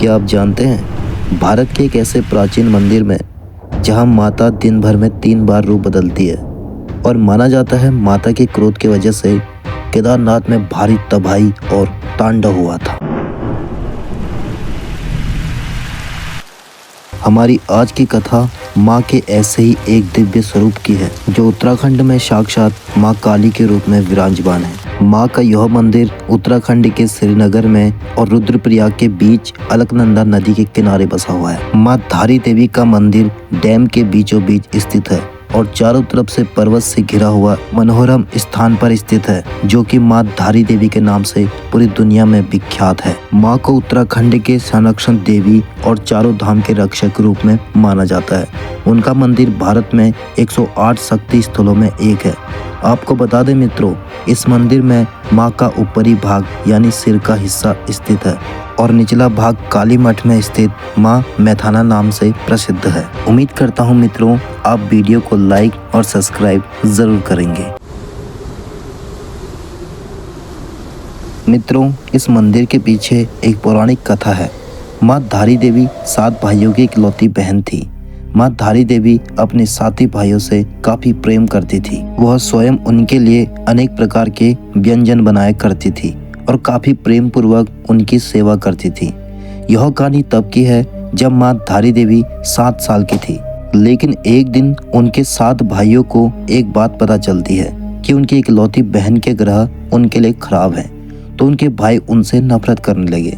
क्या आप जानते हैं भारत के एक ऐसे प्राचीन मंदिर में जहां माता दिन भर में 3 बार रूप बदलती है और माना जाता है माता के क्रोध की वजह से केदारनाथ में भारी तबाही और तांडव हुआ था। हमारी आज की कथा माँ के ऐसे ही एक दिव्य स्वरूप की है जो उत्तराखंड में साक्षात माँ काली के रूप में विराजमान है। माँ का यह मंदिर उत्तराखंड के श्रीनगर में और रुद्रप्रयाग के बीच अलकनंदा नदी के किनारे बसा हुआ है। माँ धारी देवी का मंदिर डैम के बीचों बीच स्थित है और चारों तरफ से पर्वत से घिरा हुआ मनोरम स्थान पर स्थित है, जो कि माँ धारी देवी के नाम से पूरी दुनिया में विख्यात है। माँ को उत्तराखंड के संरक्षण देवी और चारों धाम के रक्षक के रूप में माना जाता है। उनका मंदिर भारत में 108 शक्ति स्थलों में एक है। आपको बता दें मित्रों, इस मंदिर में माँ का ऊपरी भाग यानी सिर का हिस्सा स्थित है और निचला भाग काली मठ में स्थित माँ मैथाना नाम से प्रसिद्ध है। उम्मीद करता हूँ मित्रों आप वीडियो को लाइक और सब्सक्राइब जरूर करेंगे। मित्रों, इस मंदिर के पीछे एक पौराणिक कथा है। माँ धारी देवी 7 भाइयों की इकलौती बहन थी। माँ धारी देवी अपने साथी भाइयों से काफी प्रेम करती थी। वह स्वयं उनके लिए अनेक प्रकार के व्यंजन बनाया करती थी और काफी प्रेम पूर्वक उनकी सेवा करती थी। यह कहानी तब की है जब माँ धारी देवी 7 साल की थी। लेकिन एक दिन उनके 7 भाइयों को एक बात पता चलती है कि उनकी इकलौती बहन के ग्रह उनके लिए खराब है, तो उनके भाई उनसे नफरत करने लगे।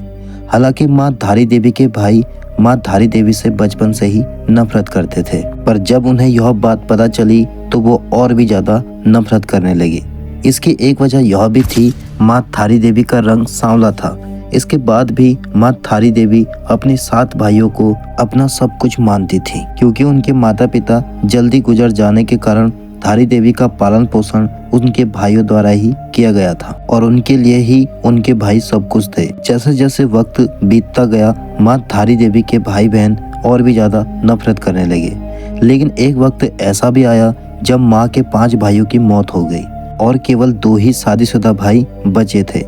हालांकि माँ धारी देवी के भाई माँ धारी देवी से बचपन से ही नफरत करते थे, पर जब उन्हें यह बात पता चली तो वो और भी ज्यादा नफरत करने लगे। इसकी एक वजह यह भी थी माँ धारी देवी का रंग सांवला था। इसके बाद भी माँ धारी देवी अपने 7 भाइयों को अपना सब कुछ मानती थी, क्योंकि उनके माता पिता जल्दी गुजर जाने के कारण धारी देवी का पालन पोषण उनके भाइयों द्वारा ही किया गया था और उनके लिए ही उनके भाई सब कुछ थे। जैसे जैसे वक्त बीतता गया माँ धारी देवी के भाई बहन और भी ज्यादा नफरत करने लगे। लेकिन एक वक्त ऐसा भी आया जब माँ के 5 भाइयों की मौत हो गई और केवल 2 ही शादीशुदा भाई बचे थे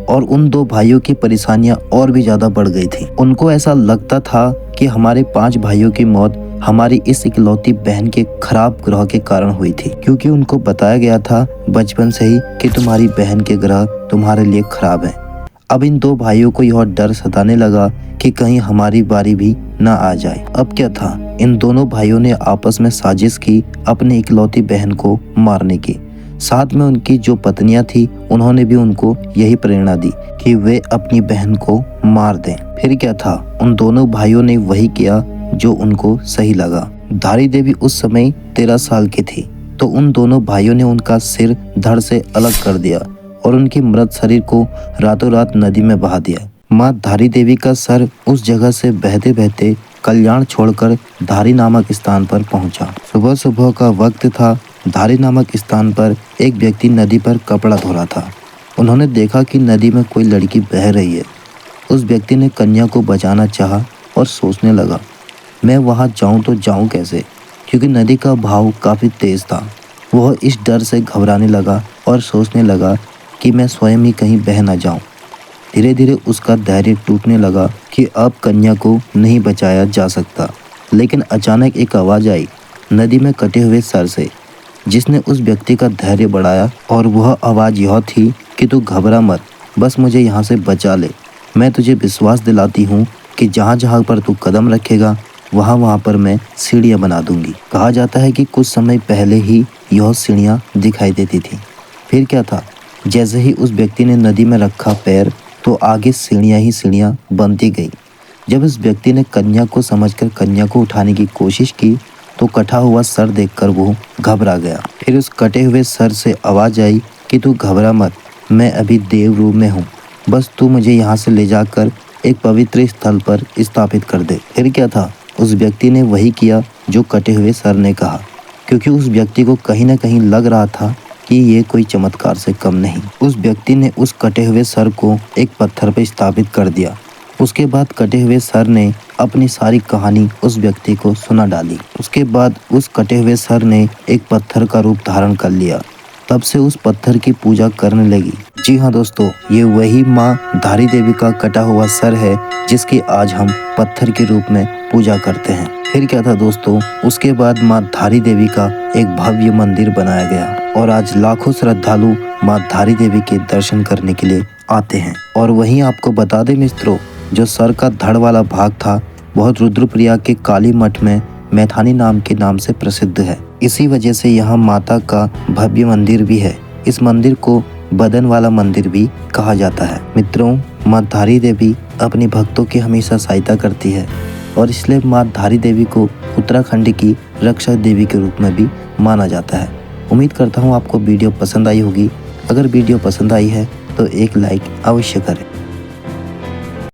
और उन 2 भाइयों की परेशानियां और भी ज्यादा बढ़ गई थी। उनको ऐसा लगता था कि हमारे 5 भाइयों की मौत हमारी इस इकलौती बहन के खराब ग्रह के कारण हुई थी, क्योंकि उनको बताया गया था बचपन से ही कि तुम्हारी बहन के ग्रह तुम्हारे लिए खराब है। अब इन 2 भाइयों को यह डर सताने लगा कि कहीं हमारी बारी भी ना आ जाए। अब क्या था, इन दोनों भाइयों ने आपस में साजिश की अपनी इकलौती बहन को मारने की। साथ में उनकी जो पत्नियां थी उन्होंने भी उनको यही प्रेरणा दी कि वे अपनी बहन को मार दें। फिर क्या था, उन दोनों भाइयों ने वही किया जो उनको सही लगा। धारी देवी उस समय 13 साल की थी, तो उन दोनों भाइयों ने उनका सिर धड़ से अलग कर दिया और उनके मृत शरीर को रातों रात नदी में बहा दिया। माँ धारी देवी का सर उस जगह से बहते बहते कल्याण छोड़कर धारी नामक स्थान पर पहुंचा। सुबह सुबह का वक्त था। धारी नामक स्थान पर एक व्यक्ति नदी पर कपड़ा धो रहा था। उन्होंने देखा कि नदी में कोई लड़की बह रही है। उस व्यक्ति ने कन्या को बचाना चाहा और सोचने लगा, मैं वहां जाऊं तो जाऊं कैसे, क्योंकि नदी का बहाव काफी तेज था। वह इस डर से घबराने लगा और सोचने लगा कि मैं स्वयं ही कहीं बह ना जाऊं। धीरे धीरे उसका धैर्य टूटने लगा कि अब कन्या को नहीं बचाया जा सकता। लेकिन अचानक एक आवाज आई नदी में कटे हुए सर से, जिसने उस व्यक्ति का धैर्य बढ़ाया। और वह आवाज यह थी कि तू घबरा मत, बस मुझे यहाँ से बचा ले। मैं तुझे विश्वास दिलाती हूँ कि जहाँ जहाँ पर तू कदम रखेगा वहाँ पर मैं सीढ़ियाँ बना दूंगी। कहा जाता है कि कुछ समय पहले ही यह सीढ़ियाँ दिखाई देती थी। फिर क्या था, जैसे ही उस व्यक्ति ने नदी में रखा पैर तो आगे सीढ़ियाँ ही सीढ़ियाँ बनती गई। जब उस व्यक्ति ने कन्या को समझकर कन्या को उठाने की कोशिश की तो कटा हुआ सर देखकर वो घबरा गया। फिर उस कटे हुए सर से आवाज आई कि तू घबरा मत, मैं अभी देव रूप में हूँ, बस तू मुझे यहाँ से ले जाकर एक पवित्र स्थल पर स्थापित कर दे। फिर क्या था, उस व्यक्ति ने वही किया जो कटे हुए सर ने कहा, क्योंकि उस व्यक्ति को कहीं ना कहीं लग रहा था कि ये कोई चमत्कार से कम नहीं। उस व्यक्ति ने उस कटे हुए सर को एक पत्थर पर स्थापित कर दिया। उसके बाद कटे हुए सर ने अपनी सारी कहानी उस व्यक्ति को सुना डाली। उसके बाद उस कटे हुए सर ने एक पत्थर का रूप धारण कर लिया। तब से उस पत्थर की पूजा करने लगी। जी हाँ दोस्तों, ये वही माँ धारी देवी का कटा हुआ सर है जिसकी आज हम पत्थर के रूप में पूजा करते हैं। फिर क्या था दोस्तों, उसके बाद माँ धारी देवी का एक भव्य मंदिर बनाया गया और आज लाखों श्रद्धालु माँ धारी देवी के दर्शन करने के लिए आते हैं। और वहीं आपको बता दें मित्रों, जो सर का धड़ वाला भाग था वह रुद्रप्रयाग के काली मठ में मैथानी नाम के नाम से प्रसिद्ध है। इसी वजह से यहाँ माता का भव्य मंदिर भी है। इस मंदिर को बदन वाला मंदिर भी कहा जाता है। मित्रों, माँ धारी देवी अपने भक्तों की हमेशा सहायता करती है और इसलिए माँ धारी देवी को उत्तराखंड की रक्षा देवी के रूप में भी माना जाता है। उम्मीद करता हूँ आपको वीडियो पसंद आई होगी। अगर वीडियो पसंद आई है तो एक लाइक अवश्य करें।